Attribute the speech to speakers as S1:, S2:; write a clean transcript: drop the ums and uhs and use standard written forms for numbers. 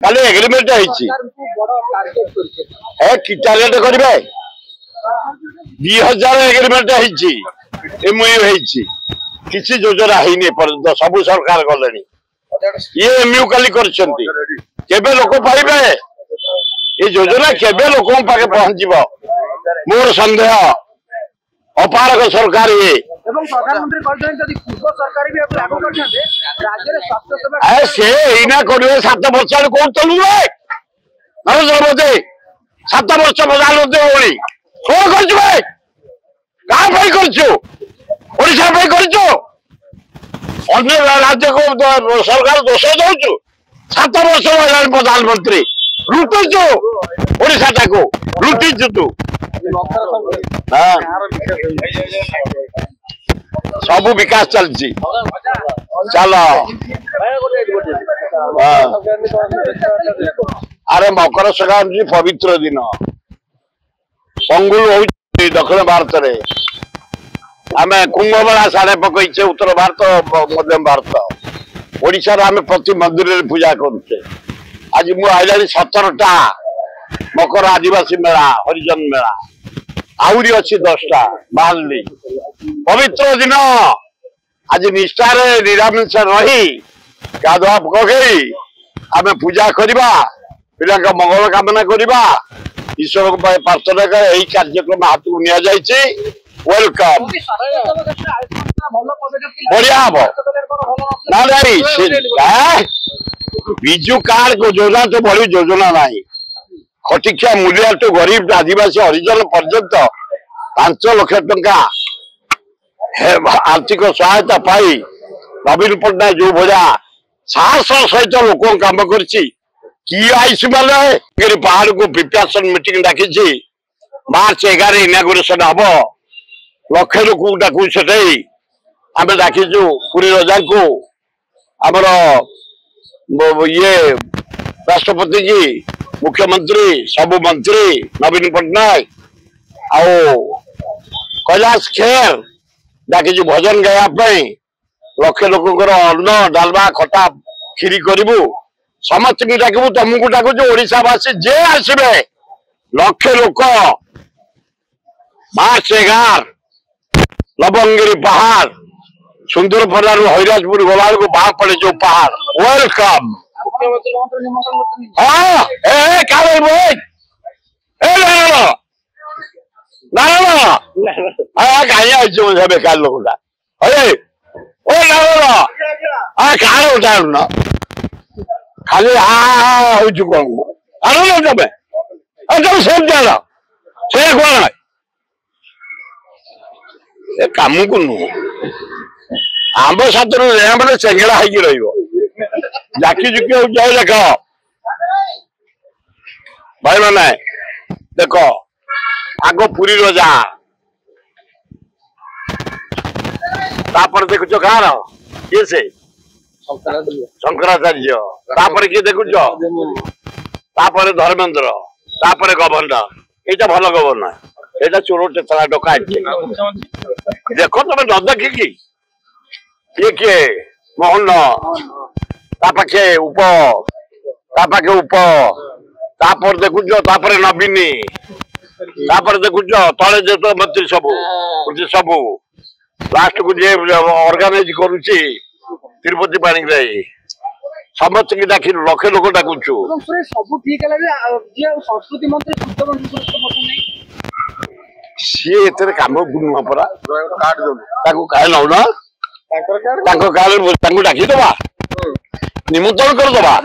S1: खाली एग्रीमेंट कि टार्गेट करेंगे 2000 एग्रीमेंट किसी योजना है सब सरकार गले ये एमयू काली कर लोक पाइबे ये योजना केबे लोक पाखे पहुंच मोर संदेह अपारक सरकार ये से एना करे 7 वर्ष कौन चलू नरेंद्र मोदी 7 वर्ष प्रधानमंत्री होनी कौन कर राज्य को सरकार दोष दौ 7 वर्ष प्रधानमंत्री लुटुचु ओडिशा को लुटिचु तू सब विकास चलती चल अरे मकर संक्रांति पवित्र दिन पंगुल हो दक्षिण भारत में आम कुंभमेला सारे पकईचे उत्तर भारत मध्य भारत ओडिशा आम प्रति मंदिर में पूजा करुचे आज मु आइला 17टा मकर आदिवासी मेला हरिजन मेला आहरी अच्छी 10टा बाहर पवित्र दिन आज निष्ठार निरामिष रही गाधुआ पकई आम पूजा करवा पिला मंगल कामना करवा ईश्वर को प्रार्थना कर यही कार्यक्रम हाथ को निया जाइए वेलकम बढ़िया हम ना विजु कार्ड को योजना तो बड़ी योजना ना खटिया मूल्य तो गरीब आदिवासी हरिजन पर्यंत 5 लाख टंका आर्थिक सहायता पाई नवीन पट्टनायक जो भजा साहस सहित लोक कम कर पहाड़ को प्रिपेरेसन मीटिंग डाकी मार्च 11 इनागुरेशन हम लक्षे लोक डाकू से आम डाकीचु पुरी रजा को आमर ये राष्ट्रपति जी मुख्यमंत्री सबु मंत्री नवीन पट्टनायक आओ कैलाश खेर डाकी भजन गायापी लक्षे लोक अन्न डालमा खटा खीरी करू समस्त डाकू तुमको डाकुचु ओडिशावासी जे आसबे लक्षे लोक मार्च 11 लवंगिरी पहाड़ सुंदरपदा हरिराजपुर गला को बाह पड़े जो पहाड़ वेलकम हाँ बेकार लोक खाली हाँ कौन तुम सब जान से कौन कम को नुह आंब सात मैंने चेंगड़ा जाकी जुकी जाए देख भाई मैंने देख आग पुरी रजा देखुच कार किए से शंकराचार्य किए देखुच धर्मेन्द्र गवर्नर यहाँ भल गवर्नर यहाँ चोर टेतला डका देख तुम न देखिकी किए किए मोहन पाखे देखुच नवीन देखुच तले जो मंत्री सबू लास्ट को जे ऑर्गेनाइज करुच्ची तिरुपति पाणी समस्त की डाक लक्षे लोक डाकुचु सी एते काम नुह परा कहे नौना डाकी दबा निमंत्रण करदबा।